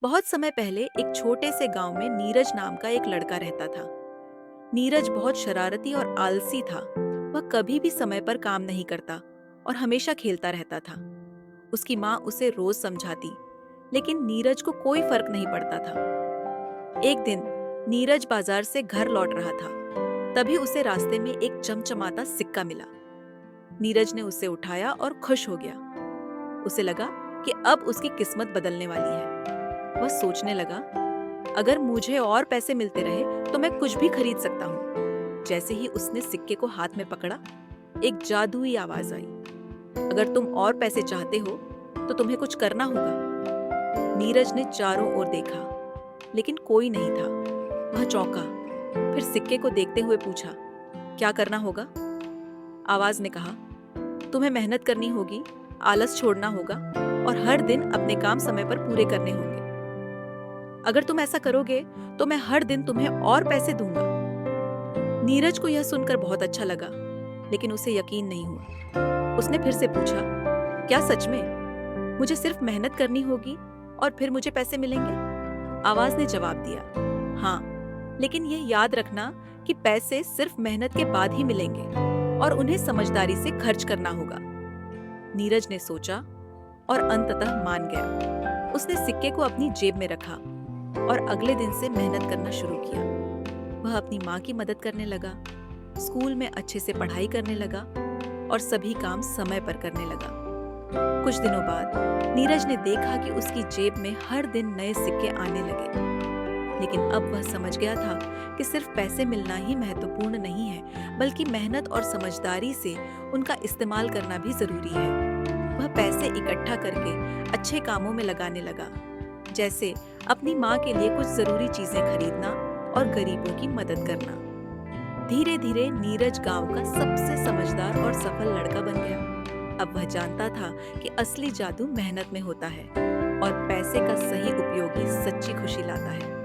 बहुत समय पहले एक छोटे से गांव में नीरज नाम का एक लड़का रहता था। नीरज बहुत शरारती और आलसी था। वह कभी भी समय पर काम नहीं करता और हमेशा खेलता रहता था। उसकी माँ उसे रोज समझाती, लेकिन नीरज को कोई फर्क नहीं पड़ता था। एक दिन नीरज बाजार से घर लौट रहा था। तभी उसे रास्ते में एक चमचमाता सिक्का मिला। नीरज ने उसे उठाया और खुश हो गया। उसे लगा कि अब उसकी किस्मत बदलने वाली है। वह सोचने लगा, अगर मुझे और पैसे मिलते रहे तो मैं कुछ भी खरीद सकता हूँ। जैसे ही उसने सिक्के को हाथ में पकड़ा, एक जादुई आवाज आई, अगर तुम और पैसे चाहते हो तो तुम्हें कुछ करना होगा। नीरज ने चारों ओर देखा, लेकिन कोई नहीं था। वह चौंका, फिर सिक्के को देखते हुए पूछा, क्या करना होगा? आवाज ने कहा, तुम्हें मेहनत करनी होगी, आलस छोड़ना होगा और हर दिन अपने काम समय पर पूरे करने होंगे। अगर तुम ऐसा करोगे तो मैं हर दिन तुम्हें और पैसे दूंगा। नीरज को यह सुनकर बहुत अच्छा लगा, लेकिन उसे यकीन नहीं हुआ। उसने फिर से पूछा, क्या सच में मुझे सिर्फ मेहनत करनी होगी और फिर मुझे पैसे मिलेंगे? आवाज ने जवाब दिया, हाँ, लेकिन यह याद रखना कि पैसे सिर्फ मेहनत के बाद ही मिलेंगे और उन्हें समझदारी से खर्च करना होगा। नीरज ने सोचा और अंततः मान गया। उसने सिक्के को अपनी जेब में रखा और अगले दिन से मेहनत करना शुरू किया। वह अपनी माँ की मदद करने लगा, स्कूल में अच्छे से पढ़ाई करने लगा और सभी काम समय पर करने लगा। कुछ दिनों बाद नीरज ने देखा कि उसकी जेब में हर दिन नए सिक्के आने लगे। लेकिन अब वह समझ गया था कि सिर्फ पैसे मिलना ही महत्वपूर्ण नहीं है, बल्कि मेहनत और समझदारी से उनका इस्तेमाल करना भी जरूरी है। वह पैसे इकट्ठा करके अच्छे कामों में लगाने लगा, जैसे अपनी माँ के लिए कुछ जरूरी चीजें खरीदना और गरीबों की मदद करना। धीरे धीरे नीरज गांव का सबसे समझदार और सफल लड़का बन गया। अब वह जानता था कि असली जादू मेहनत में होता है और पैसे का सही उपयोग ही सच्ची खुशी लाता है।